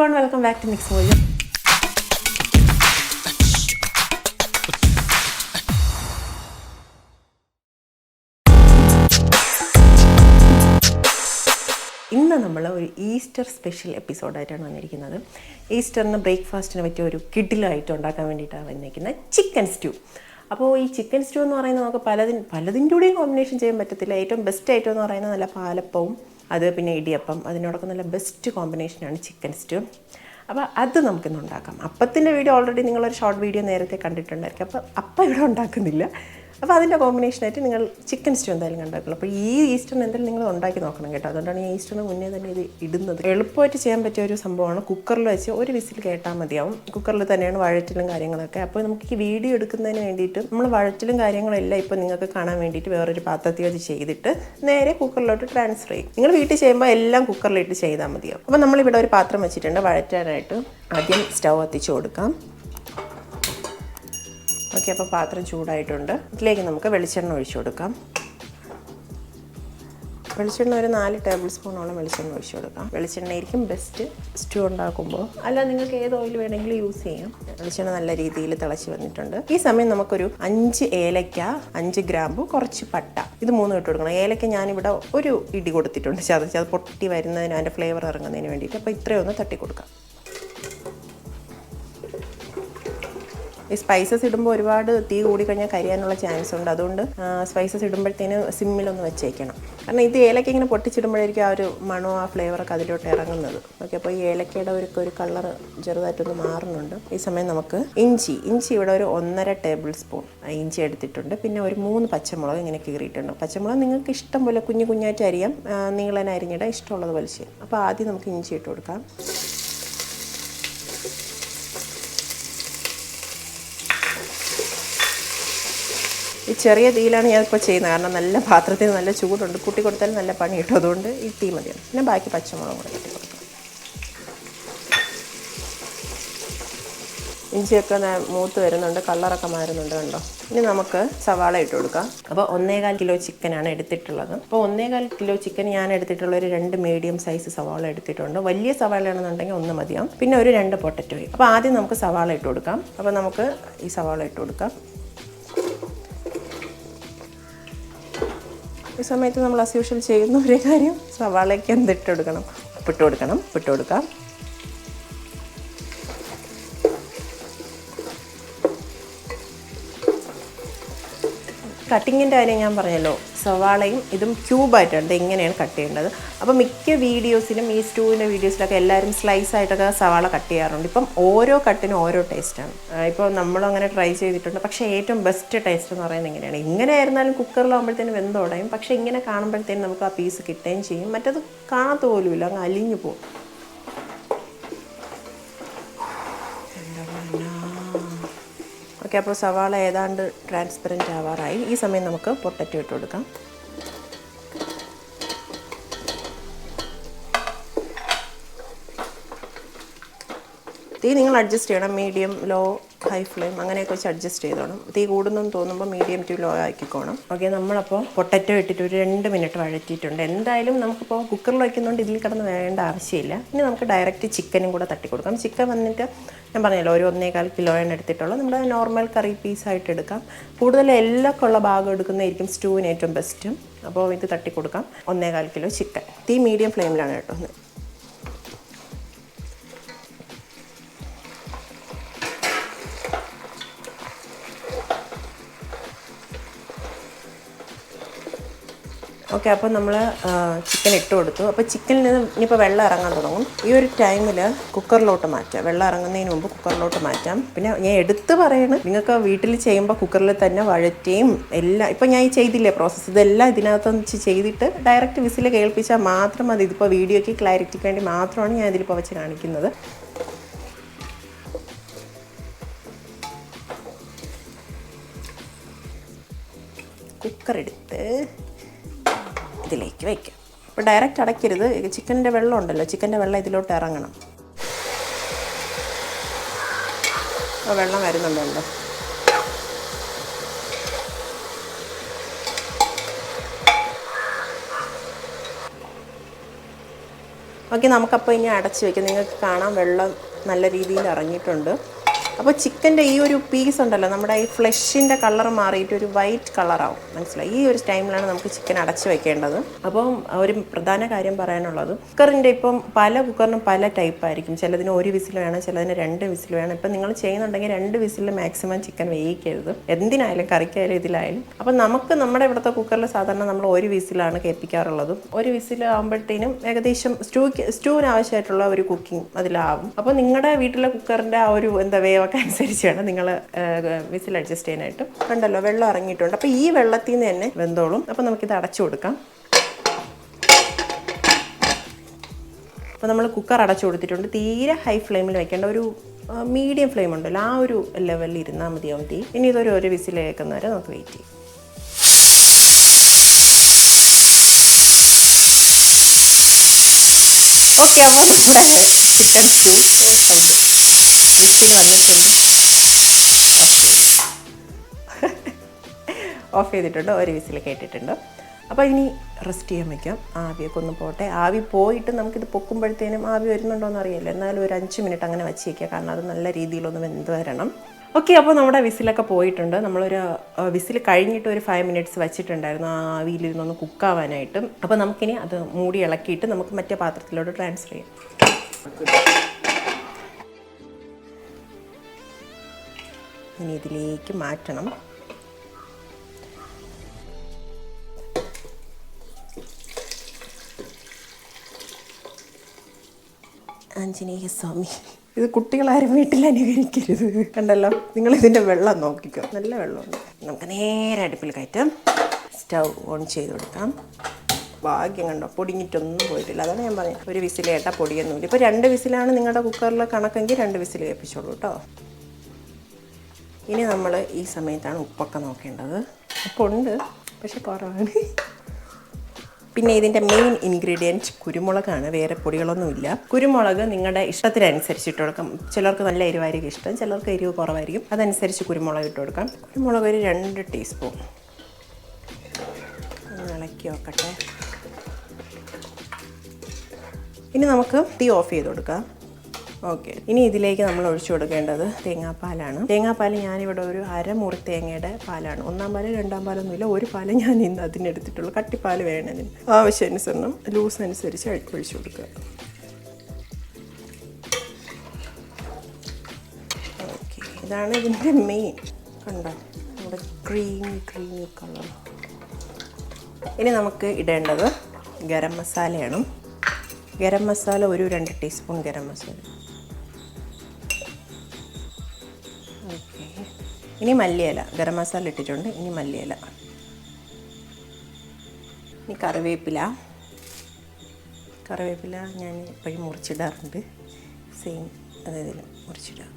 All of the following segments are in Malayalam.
everyone, welcome back to Mix Mojo. ഇന്ന് നമ്മൾ ഒരു ഈസ്റ്റർ സ്പെഷ്യൽ എപ്പിസോഡായിട്ടാണ് വന്നിരിക്കുന്നത്. ഈസ്റ്ററിന് ബ്രേക്ക്ഫാസ്റ്റിന് പറ്റിയ ഒരു കിഡിലായിട്ട് ഉണ്ടാക്കാൻ വേണ്ടിയിട്ടാണ് വന്നിരിക്കുന്നത് ചിക്കൻ സ്റ്റ്യൂ. അപ്പോൾ ഈ ചിക്കൻ സ്റ്റ്യൂ എന്ന് പറയുന്നത് നമുക്ക് പലതിൻ്റെ കൂടെയും കോമ്പിനേഷൻ ചെയ്യാൻ പറ്റത്തില്ല. ഏറ്റവും ബെസ്റ്റ് ഐറ്റം എന്ന് പറയുന്നത് നല്ല പാലപ്പവും അത് പിന്നെ ഇടിയപ്പം, അതിനോടൊക്കെ നല്ല ബെസ്റ്റ് കോമ്പിനേഷനാണ് ചിക്കൻ സ്റ്റ്യൂ. അപ്പോൾ അത് നമുക്കിന്ന് ഉണ്ടാക്കാം. അപ്പത്തിൻ്റെ വീഡിയോ ഓൾറെഡി നിങ്ങളൊരു ഷോർട്ട് വീഡിയോ നേരത്തെ കണ്ടിട്ടുണ്ടായിരിക്കും. അപ്പോൾ ഇവിടെ ഉണ്ടാക്കുന്നില്ല. അപ്പോൾ അതിൻ്റെ കോമ്പിനേഷനായിട്ട് നിങ്ങൾ ചിക്കൻ സ്റ്റ്യൂ എന്തായാലും ഉണ്ടാക്കുള്ളൂ. അപ്പോൾ ഈ ഈസ്റ്ററിന് എന്തായാലും നിങ്ങൾ ഉണ്ടാക്കി നോക്കണം കേട്ടോ. അതുകൊണ്ടാണ് ഈ ഈസ്റ്ററിന് മുന്നേ തന്നെ ഇത് ഇടുന്നത്. എളുപ്പമായിട്ട് ചെയ്യാൻ പറ്റിയ ഒരു സംഭവമാണ്. കുക്കറിൽ വെച്ച് ഒരു വിസിൽ കേട്ടാൽ മതിയാവും. കുക്കറിൽ തന്നെയാണ് വഴറ്റിലും കാര്യങ്ങളൊക്കെ. അപ്പോൾ നമുക്ക് ഈ വീഡിയോ എടുക്കുന്നതിന് വേണ്ടിയിട്ട് നമ്മൾ വഴറ്റിലും കാര്യങ്ങളെല്ലാം ഇപ്പോൾ നിങ്ങൾക്ക് കാണാൻ വേണ്ടിയിട്ട് വേറൊരു പാത്രത്തിൽ വെച്ച് ചെയ്തിട്ട് നേരെ കുക്കറിലോട്ട് ട്രാൻസ്ഫർ ചെയ്യും. നിങ്ങൾ വീട്ടിൽ ചെയ്യുമ്പോൾ എല്ലാം കുക്കറിലിട്ട് ചെയ്താൽ മതിയാവും. അപ്പോൾ നമ്മളിവിടെ ഒരു പാത്രം വെച്ചിട്ടുണ്ട് വഴറ്റാനായിട്ട്. ആദ്യം സ്റ്റൗ കത്തിച്ച് കൊടുക്കാം. ഓക്കെ, അപ്പോൾ പാത്രം ചൂടായിട്ടുണ്ട്. ഇതിലേക്ക് നമുക്ക് വെളിച്ചെണ്ണ ഒഴിച്ചു കൊടുക്കാം. വെളിച്ചെണ്ണ ഒരു 4 ടേബിൾ സ്പൂണോളം വെളിച്ചെണ്ണ ഒഴിച്ചു കൊടുക്കാം. വെളിച്ചെണ്ണയായിരിക്കും ബെസ്റ്റ് സ്റ്റ്യൂ ഉണ്ടാക്കുമ്പോൾ. അല്ല, നിങ്ങൾക്ക് ഏത് ഓയിൽ വേണമെങ്കിലും യൂസ് ചെയ്യാം. വെളിച്ചെണ്ണ നല്ല രീതിയിൽ തിളച്ച് വന്നിട്ടുണ്ട്. ഈ സമയം നമുക്കൊരു 5 ഏലക്ക, 5 ഗ്രാമ്പു, കുറച്ച് പട്ട, ഇത് 3 ഇട്ട് കൊടുക്കണം. ഏലക്ക ഞാനിവിടെ ഒരു ഇടി കൊടുത്തിട്ടുണ്ട് ചതച്ച്, അത് പൊട്ടി വരുന്നതിന് അതിൻ്റെ ഫ്ലേവർ ഇറങ്ങുന്നതിന് വേണ്ടിയിട്ട്. അപ്പോൾ ഇത്രയൊന്ന് തട്ടി കൊടുക്കാം. ഈ സ്പൈസസ് ഇടുമ്പോൾ ഒരുപാട് തീ കൂടിക്കഴിഞ്ഞാൽ കരിയാനുള്ള ചാൻസ് ഉണ്ട്. അതുകൊണ്ട് സ്പൈസസ് ഇടുമ്പോഴത്തേന് സിമ്മിലൊന്ന് വെച്ചേക്കണം. കാരണം ഇത് ഏലക്ക ഇങ്ങനെ പൊട്ടിച്ചിടുമ്പോഴായിരിക്കും ആ ഒരു മണവും ആ ഫ്ലേവറൊക്കെ അതിലോട്ട് ഇറങ്ങുന്നത്. ഓക്കെ, അപ്പോൾ ഈ ഏലക്കയുടെ ഒരു കളർ ചെറുതായിട്ടൊന്ന് മാറുന്നുണ്ട്. ഈ സമയം നമുക്ക് ഇഞ്ചി ഇവിടെ ഒരു 1.5 ടേബിൾ സ്പൂൺ ഇഞ്ചി എടുത്തിട്ടുണ്ട്. പിന്നെ ഒരു 3 പച്ചമുളക് ഇങ്ങനെ കീറിയിട്ടുണ്ട്. പച്ചമുളക് നിങ്ങൾക്ക് ഇഷ്ടം പോലെ കുഞ്ഞായിട്ട് അരിയാം, നീളനെ അരിഞ്ഞിടാം, ഇഷ്ടമുള്ളത് പോലെ ചെയ്യും. അപ്പോൾ ആദ്യം നമുക്ക് ഇഞ്ചി ഇട്ട് കൊടുക്കാം. ഈ ചെറിയ തീയിലാണ് ഞാനിപ്പോൾ ചെയ്യുന്നത്. കാരണം നല്ല പാത്രത്തിൽ നല്ല ചൂടുണ്ട്, കൂട്ടി കൊടുത്താലും നല്ല പണി കിട്ടും. അതുകൊണ്ട് ഈ തീ മതിയാണ്. പിന്നെ ബാക്കി പച്ചമുളകും കൂടെ ഇട്ട് കൊടുക്കാം. ഇഞ്ചിയൊക്കെ മൂത്ത് വരുന്നുണ്ട്, കളറൊക്കെ മാറുന്നുണ്ട് കണ്ടോ. ഇനി നമുക്ക് സവാള ഇട്ട് കൊടുക്കാം. അപ്പോൾ 1.25 കിലോ ചിക്കനാണ് എടുത്തിട്ടുള്ളത്. അപ്പോൾ 1.25 കിലോ ചിക്കൻ ഞാൻ എടുത്തിട്ടുള്ള ഒരു 2 മീഡിയം സൈസ് സവാള എടുത്തിട്ടുണ്ട്. വലിയ സവാളയാണെന്നുണ്ടെങ്കിൽ 1 മതിയാവും. പിന്നെ ഒരു 2 പൊട്ടറ്റോയും. അപ്പോൾ ആദ്യം നമുക്ക് സവാള ഇട്ട് കൊടുക്കാം. അപ്പോൾ നമുക്ക് ഈ സവാള ഇട്ട് കൊടുക്കാം. ഈ സമയത്ത് നമ്മൾ ആസ് യൂഷ്വൽ ചെയ്യുന്ന ഒരു കാര്യം, സവാളയ്ക്ക് എന്തിട്ട് കൊടുക്കണം, ഉപ്പിട്ട് കൊടുക്കാം. കട്ടിങ്ങിൻ്റെ കാര്യം ഞാൻ പറഞ്ഞല്ലോ, സവാളയും ഇതും ക്യൂബായിട്ടുണ്ട്, ഇങ്ങനെയാണ് കട്ട് ചെയ്യേണ്ടത്. അപ്പോൾ മിക്ക വീഡിയോസിലും ഈ സ്റ്റൂവിൻ്റെ വീഡിയോസിലൊക്കെ എല്ലാവരും സ്ലൈസായിട്ടൊക്കെ സവാള കട്ട് ചെയ്യാറുണ്ട്. ഇപ്പം ഓരോ കട്ടിനും ഓരോ ടേസ്റ്റാണ്. ഇപ്പോൾ നമ്മളും അങ്ങനെ ട്രൈ ചെയ്തിട്ടുണ്ട്. പക്ഷേ ഏറ്റവും ബെസ്റ്റ് ടേസ്റ്റ് എന്ന് പറയുന്നത് ഇങ്ങനെയാണ്. ഇങ്ങനെ ആയിരുന്നാലും കുക്കറിലാകുമ്പോഴത്തേനും വെന്തോടയും. പക്ഷേ ഇങ്ങനെ കാണുമ്പോഴത്തേനും നമുക്ക് ആ പീസ് കിട്ടുകയും ചെയ്യും. മറ്റത് കാണാത്ത പോലുമില്ല, അങ്ങ് അലിഞ്ഞു പോകും. ഓക്കെ, അപ്പോൾ സവാള ഏതാണ്ട് ട്രാൻസ്പെറൻറ്റ് ആവാറായി. ഈ സമയം നമുക്ക് പൊട്ടറ്റോ ഇട്ട് കൊടുക്കാം. തീ നിങ്ങൾ അഡ്ജസ്റ്റ് ചെയ്യണം. മീഡിയം, ലോ, ഹൈ ഫ്ലെയിം അങ്ങനെയൊക്കെ വെച്ച് അഡ്ജസ്റ്റ് ചെയ്തോണം. തീ കൂടുന്നെന്ന് തോന്നുമ്പോൾ മീഡിയം ടു ലോ ആക്കിക്കോണം. ഓക്കെ, നമ്മളപ്പോൾ പൊട്ടറ്റോ ഇട്ടിട്ട് ഒരു 2 മിനിറ്റ് വഴറ്റിയിട്ടുണ്ട്. എന്തായാലും നമുക്കിപ്പോൾ കുക്കറിൽ വയ്ക്കുന്നതുകൊണ്ട് ഇതിൽ കിടന്ന് വേണ്ട ആവശ്യമില്ല. ഇനി നമുക്ക് ഡയറക്റ്റ് ചിക്കനും കൂടെ തട്ടി കൊടുക്കാം. ചിക്കൻ വന്നിട്ട് ഞാൻ പറഞ്ഞല്ലോ ഒരു 1.25 കിലോയാണ് എടുത്തിട്ടുള്ളത്. നമ്മുടെ നോർമൽ കറി പീസായിട്ട് എടുക്കാം. കൂടുതൽ എല്ലൊക്കെ ഉള്ള ഭാഗം എടുക്കുന്നതായിരിക്കും സ്റ്റൂവിന് ഏറ്റവും ബെസ്റ്റ്. അപ്പോൾ ഇത് തട്ടി കൊടുക്കാം. 1.25 കിലോ ചിക്കൻ. തീ മീഡിയം ഫ്ലെയിമിലാണ് കേട്ടോ. ഓക്കെ, അപ്പോൾ നമ്മൾ ചിക്കൻ ഇട്ട് കൊടുത്തു. അപ്പോൾ ചിക്കനിൽ നിന്ന് ഇനിയിപ്പോൾ വെള്ളം ഇറങ്ങാൻ തുടങ്ങും. ഈ ഒരു ടൈമിൽ കുക്കറിലോട്ട് മാറ്റാം. വെള്ളം ഇറങ്ങുന്നതിന് മുമ്പ് കുക്കറിലോട്ട് മാറ്റാം. പിന്നെ ഞാൻ എടുത്ത് പറയണം, നിങ്ങൾക്ക് വീട്ടിൽ ചെയ്യുമ്പോൾ കുക്കറിൽ തന്നെ വഴറ്റിയും എല്ലാം, ഇപ്പോൾ ഞാൻ ഈ ചെയ്തില്ലേ പ്രോസസ്സ്, ഇതെല്ലാം ഇതിനകത്ത് വെച്ച് ചെയ്തിട്ട് ഡയറക്റ്റ് വിസിൽ കേൾപ്പിച്ചാൽ മാത്രം മതി. ഇതിപ്പോൾ വീഡിയോയ്ക്ക് ക്ലാരിറ്റിക്ക് വേണ്ടി മാത്രമാണ് ഞാൻ ഇതിലിപ്പോൾ വെച്ച് കാണിക്കുന്നത്. കുക്കറെടുത്ത് ഇതിലേക്ക് വയ്ക്കാം. അപ്പോൾ ഡയറക്റ്റ് അടയ്ക്കരുത്. ചിക്കനിൻ്റെ വെള്ളം ഉണ്ടല്ലോ, ചിക്കൻ്റെ വെള്ളം ഇതിലോട്ട് ഇറങ്ങണം. വെള്ളം വരുന്നുണ്ടല്ലോ. ഓക്കെ, നമുക്കപ്പോൾ ഇനി അടച്ച് വയ്ക്കാം. നിങ്ങൾക്ക് കാണാം വെള്ളം നല്ല രീതിയിൽ ഇറങ്ങിയിട്ടുണ്ട്. അപ്പോൾ ചിക്കൻ്റെ ഈ ഒരു പീസ് ഉണ്ടല്ലോ, നമ്മുടെ ഈ ഫ്ലഷിൻ്റെ കളർ മാറിയിട്ട് ഒരു വൈറ്റ് കളറാവും, മനസ്സിലായി? ഈ ഒരു ടൈമിലാണ് നമുക്ക് ചിക്കൻ അടച്ച് വെക്കേണ്ടത്. അപ്പം ഒരു പ്രധാന കാര്യം പറയാനുള്ളത്, കുക്കറിൻ്റെ ഇപ്പം പല കുക്കറിനും പല ടൈപ്പായിരിക്കും. ചിലതിന് 1 വിസിൽ വേണം, ചിലതിന് 2 വിസിൽ വേണം. ഇപ്പം നിങ്ങൾ ചെയ്യുന്നുണ്ടെങ്കിൽ 2 വിസിൽ മാക്സിമം ചിക്കൻ വേവിക്കരുത്, എന്തിനായാലും കറിക്കായാലും ഇതിലായാലും. അപ്പം നമുക്ക് നമ്മുടെ ഇവിടുത്തെ കുക്കറിൽ സാധാരണ നമ്മൾ 1 വിസിലാണ് കേൾപ്പിക്കാറുള്ളത്. 1 വിസിൽ ആകുമ്പോഴത്തേനും ഏകദേശം സ്റ്റൂവിന് ആവശ്യമായിട്ടുള്ള ഒരു കുക്കിംഗ് അതിലാവും. അപ്പോൾ നിങ്ങളുടെ വീട്ടിലെ കുക്കറിൻ്റെ ആ ഒരു വേവൊക്കെ അനുസരിച്ച് വേണം നിങ്ങൾ വിസിൽ അഡ്ജസ്റ്റ് ചെയ്യാനായിട്ട്. കണ്ടല്ലോ വെള്ളം ഇറങ്ങിയിട്ടുണ്ട്. അപ്പോൾ ഈ വെള്ളത്തിൽ നിന്ന് തന്നെ വെന്തോളും. അപ്പോൾ നമുക്കിത് അടച്ചു കൊടുക്കാം. അപ്പോൾ നമ്മൾ കുക്കർ അടച്ചു കൊടുത്തിട്ടുണ്ട്. തീരെ ഹൈ ഫ്ലെയിമിൽ വെക്കേണ്ട, ഒരു മീഡിയം ഫ്ലെയിം ഉണ്ടല്ലോ ആ ഒരു ലെവലിൽ ഇരുന്നാൽ മതിയാവും തീ. ഇനി ഇതൊരു 1 വിസിൽ കേൾക്കുന്നവരെ നമുക്ക് വെയിറ്റ് ചെയ്യും. ഓക്കെ, അപ്പോൾ നമ്മുടെ ചിക്കൻ സ്റ്റൂ വിസിൽ വന്നിട്ടുണ്ട്. ഓഫ് ചെയ്തിട്ടുണ്ട്, 1 വിസിൽ കേട്ടിട്ടുണ്ട്. അപ്പോൾ ഇനി റെസ്റ്റ് ചെയ്യാൻ വയ്ക്കാം. ആവിയൊക്കെ ഒന്ന് പോട്ടെ. ആവി പോയിട്ട് നമുക്കിത് പൊക്കുമ്പോഴത്തേനും ആവി വരുന്നുണ്ടോ എന്ന് അറിയില്ല. എന്നാലും ഒരു 5 മിനിറ്റ് അങ്ങനെ വെച്ച് വയ്ക്കുക, കാരണം അത് നല്ല രീതിയിലൊന്ന് വെന്ത് വരണം. ഓക്കെ, അപ്പോൾ നമ്മുടെ വിസിലൊക്കെ പോയിട്ടുണ്ട്. നമ്മളൊരു വിസിൽ കഴിഞ്ഞിട്ട് ഒരു 5 മിനിറ്റ്സ് വെച്ചിട്ടുണ്ടായിരുന്നു ആ ആവിയിലിരുന്നൊന്ന് കുക്കാവാനായിട്ട്. അപ്പോൾ നമുക്കിനി അത് മൂടി ഇളക്കിയിട്ട് നമുക്ക് മറ്റേ പാത്രത്തിലോട്ട് ട്രാൻസ്ഫർ ചെയ്യാം. ഇനി ഇതിലേക്ക് മാറ്റണം. ആഞ്ജനേയ സ്വാമി, ഇത് കുട്ടികളാരും വീട്ടിൽ അനുകരിക്കരുത്. കണ്ടല്ലോ, നിങ്ങളിതിൻ്റെ വെള്ളം നോക്കിക്കോ, നല്ല വെള്ളമുണ്ട്. നമുക്ക് നേരെ അടുപ്പിൽ കയറ്റാം. സ്റ്റൗ ഓൺ ചെയ്ത് കൊടുക്കാം. ഭാഗ്യം കണ്ടോ, പൊടിഞ്ഞിട്ടൊന്നും പോയിട്ടില്ല. അതാണ് ഞാൻ പറഞ്ഞത്, 1 വിസിൽ കേട്ടാൽ പൊടിയൊന്നുമില്ല. ഇപ്പോൾ 2 വിസിലാണ് നിങ്ങളുടെ കുക്കറിൽ കണക്കെങ്കിൽ 2 വിസിൽ കേൾപ്പിച്ചോളൂ കേട്ടോ. ഇനി നമ്മൾ ഈ സമയത്താണ് ഉപ്പൊക്കെ നോക്കേണ്ടത്. ഉപ്പുണ്ട്, പക്ഷെ കുറവാണ്. പിന്നെ ഇതിൻ്റെ മെയിൻ ഇൻഗ്രീഡിയൻറ്റ് കുരുമുളകാണ്, വേറെ പൊടികളൊന്നുമില്ല. കുരുമുളക് നിങ്ങളുടെ ഇഷ്ടത്തിനനുസരിച്ച് ഇട്ട് കൊടുക്കാം. ചിലർക്ക് നല്ല എരിവായിരിക്കും ഇഷ്ടം, ചിലർക്ക് എരിവ് കുറവായിരിക്കും. അതനുസരിച്ച് കുരുമുളക് ഇട്ട് കൊടുക്കാം. കുരുമുളക് ഒരു 2 ടീസ്പൂൺ. ഇളക്കി നോക്കട്ടെ. ഇനി നമുക്ക് തീ ഓഫ് ചെയ്ത് കൊടുക്കാം. ഓക്കെ, ഇനി ഇതിലേക്ക് നമ്മൾ ഒഴിച്ചു കൊടുക്കേണ്ടത് തേങ്ങാപ്പാലാണ്. തേങ്ങാപ്പാൽ ഞാനിവിടെ ഒരു 1/2 മുറി തേങ്ങയുടെ പാലാണ്. 1-ാം പാല് 2-ാം പാലൊന്നുമില്ല, ഒരു പാല് ഞാൻ ഇന്ന് അതിനെടുത്തിട്ടുള്ളൂ. കട്ടിപ്പാൽ വേണതിന് ആവശ്യാനുസരണം ലൂസ് അനുസരിച്ച് ഒഴിച്ചു കൊടുക്കുക. ഓക്കെ, ഇതാണ് ഇതിൻ്റെ മെയിൻ. കണ്ടോ, നമ്മുടെ ക്രീമി കളർ. ഇനി നമുക്ക് ഇടേണ്ടത് ഗരം മസാലയാണ്. ഗരം മസാല ഒരു 2 ടീസ്പൂൺ ഗരം മസാല. ഓക്കെ, ഇനി മല്ലിയില. ഗരം മസാല ഇട്ടിട്ടുണ്ട്, ഇനി മല്ലിയില. ഇനി കറിവേപ്പില ഞാൻ എപ്പോഴും മുറിച്ചിടാറുണ്ട്. സെയിം അതായത് മുറിച്ചിടാം.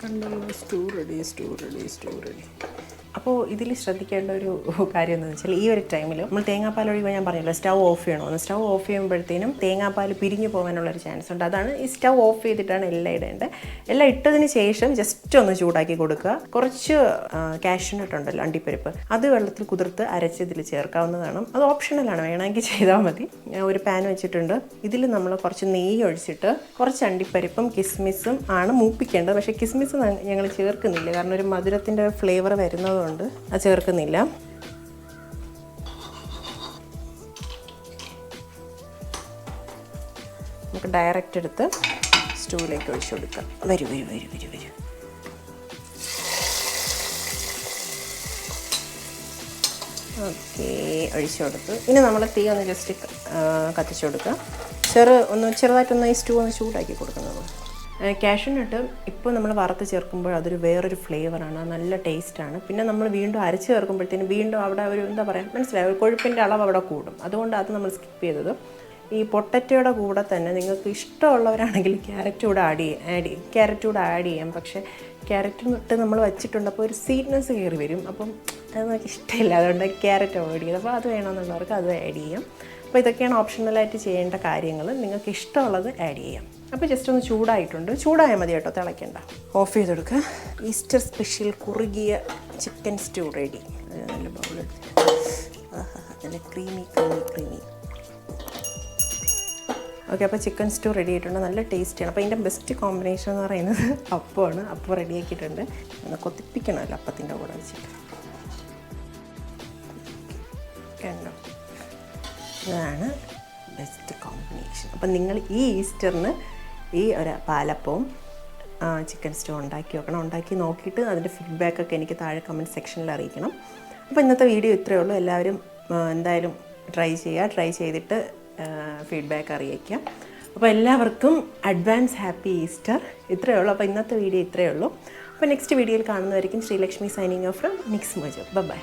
കണ്ടല്ലോ, സ്റ്റൂ റെഡി. അപ്പോൾ ഇതിൽ ശ്രദ്ധിക്കേണ്ട ഒരു കാര്യം എന്താണെന്ന് വെച്ചാൽ, ഈ ഒരു ടൈമിൽ നമ്മൾ തേങ്ങാപ്പാൽ ഒഴിയുമ്പോൾ ഞാൻ പറഞ്ഞല്ലോ സ്റ്റൗ ഓഫ് ചെയ്യണമെന്ന്. സ്റ്റൗ ഓഫ് ചെയ്യുമ്പോഴത്തേനും തേങ്ങാപ്പാൽ പിരിഞ്ഞു പോകാനുള്ളൊരു ചാൻസ് ഉണ്ട്. അതാണ് ഈ സ്റ്റൗ ഓഫ് ചെയ്തിട്ടാണ് എല്ലാം ഇടേണ്ടത്. എല്ലാം ഇട്ടതിന് ശേഷം ജസ്റ്റ് ഒന്ന് ചൂടാക്കി കൊടുക്കുക. കുറച്ച് കാഷ്യൂനട്ട് ഉണ്ടല്ലോ, അണ്ടിപ്പരിപ്പ്, അത് വെള്ളത്തിൽ കുതിർത്ത് അരച്ച് ഇതിൽ ചേർക്കാവുന്നതാണ്. അത് ഓപ്ഷണലാണ്, വേണമെങ്കിൽ ചെയ്താൽ മതി. ഞാൻ ഒരു പാൻ വെച്ചിട്ടുണ്ട്. ഇതിൽ നമ്മൾ കുറച്ച് നെയ്യ് ഒഴിച്ചിട്ട് കുറച്ച് അണ്ടിപ്പരിപ്പും കിസ്മിസും ആണ് മൂപ്പിക്കേണ്ടത്. പക്ഷേ കിസ്മിസ് ഞങ്ങൾ ചേർക്കുന്നില്ല, കാരണം ഒരു മധുരത്തിൻ്റെ ഫ്ലേവർ വരുന്നതുകൊണ്ട് അത് ചേർക്കുന്നില്ല. നമുക്ക് ഡയറക്റ്റ് എടുത്ത് സ്റ്റൂവിലേക്ക് ഒഴിച്ചു കൊടുക്കാം. വരൂ. ഓക്കെ, ഒഴിച്ചു കൊടുത്തു. ഇനി നമ്മൾ തീ ഒന്ന് ജസ്റ്റ് കത്തിച്ചു കൊടുക്കുക. ചെറുതായിട്ടൊന്ന് ഈ സ്റ്റൂ ഒന്ന് ചൂടാക്കി കൊടുക്കുന്നത്. കാഷ്യൂനട്ട് ഇപ്പോൾ നമ്മൾ വറുത്ത് ചേർക്കുമ്പോൾ അതൊരു വേറൊരു ഫ്ലേവറാണ്, നല്ല ടേസ്റ്റാണ്. പിന്നെ നമ്മൾ വീണ്ടും അരച്ച് ചേർക്കുമ്പോഴത്തേനും വീണ്ടും അവിടെ ഒരു മനസ്സിലായോ, ഒരു കൊഴുപ്പിൻ്റെ അളവ് അവിടെ കൂടും. അതുകൊണ്ട് അത് നമ്മൾ സ്കിപ്പ് ചെയ്തത്. ഈ പൊട്ടറ്റോയുടെ കൂടെ തന്നെ നിങ്ങൾക്ക് ഇഷ്ടമുള്ളവരാണെങ്കിൽ ക്യാരറ്റ് കൂടെ ആഡ് ചെയ്യാം. പക്ഷേ ക്യാരറ്റ് ഇട്ട് നമ്മൾ വെച്ചിട്ടുണ്ട്, അപ്പോൾ ഒരു സ്വീറ്റ്നെസ് കയറി വരും. അപ്പം അത് നമുക്ക് ഇഷ്ടമില്ല, അതുകൊണ്ട് ക്യാരറ്റ് അവോയ്ഡ് ചെയ്ത്. അപ്പോൾ അത് വേണമെന്നുള്ളവർക്ക് അത് ആഡ് ചെയ്യാം. അപ്പോൾ ഇതൊക്കെയാണ് ഓപ്ഷണലായിട്ട് ചെയ്യേണ്ട കാര്യങ്ങൾ. നിങ്ങൾക്ക് ഇഷ്ടമുള്ളത് ആഡ് ചെയ്യാം. അപ്പോൾ ജസ്റ്റ് ഒന്ന് ചൂടായാൽ മതി കേട്ടോ, തിളയ്ക്കണ്ട. ഓഫ് ചെയ്തെടുക്കുക. ഈസ്റ്റർ സ്പെഷ്യൽ കുറുകിയ ചിക്കൻ സ്റ്റൂ റെഡി. അതിന് നല്ല ബൗൾ എടുത്തിട്ട് നല്ല ക്രീമി. ഓക്കെ, അപ്പോൾ ചിക്കൻ സ്റ്റൂ റെഡി ആയിട്ടുണ്ട്. നല്ല ടേസ്റ്റിയാണ്. അപ്പോൾ ഇതിൻ്റെ ബെസ്റ്റ് കോമ്പിനേഷൻ എന്ന് പറയുന്നത് അപ്പമാണ്. അപ്പം റെഡിയാക്കിയിട്ടുണ്ട്. ഒന്ന് കൊത്തിപ്പിക്കണമല്ലോ അപ്പത്തിൻ്റെ കൂടെ വെച്ചിട്ട്. കണ്ടോ, ഇതാണ് ബെസ്റ്റ് കോമ്പിനേഷൻ. അപ്പം നിങ്ങൾ ഈ ഈസ്റ്ററിന് ഈ ഒരു പാലപ്പവും ചിക്കൻ സ്റ്റൂ ഉണ്ടാക്കി നോക്കണം. ഉണ്ടാക്കി നോക്കിയിട്ട് അതിൻ്റെ ഫീഡ്ബാക്കൊക്കെ എനിക്ക് താഴെ കമൻറ്റ് സെക്ഷനിൽ അറിയിക്കണം. അപ്പോൾ ഇന്നത്തെ വീഡിയോ ഇത്രയേ ഉള്ളൂ. എല്ലാവരും എന്തായാലും ട്രൈ ചെയ്യുക. ട്രൈ ചെയ്തിട്ട് ഫീഡ്ബാക്ക് അറിയിക്കുക. അപ്പോൾ എല്ലാവർക്കും അഡ്വാൻസ് ഹാപ്പി ഈസ്റ്റർ. ഇത്രയേ ഉള്ളൂ. അപ്പോൾ ഇന്നത്തെ വീഡിയോ ഇത്രയേ ഉള്ളൂ. അപ്പോൾ നെക്സ്റ്റ് വീഡിയോയിൽ കാണുന്നതായിരിക്കും. Sreelakshmi signing off from Mix Mojo. By.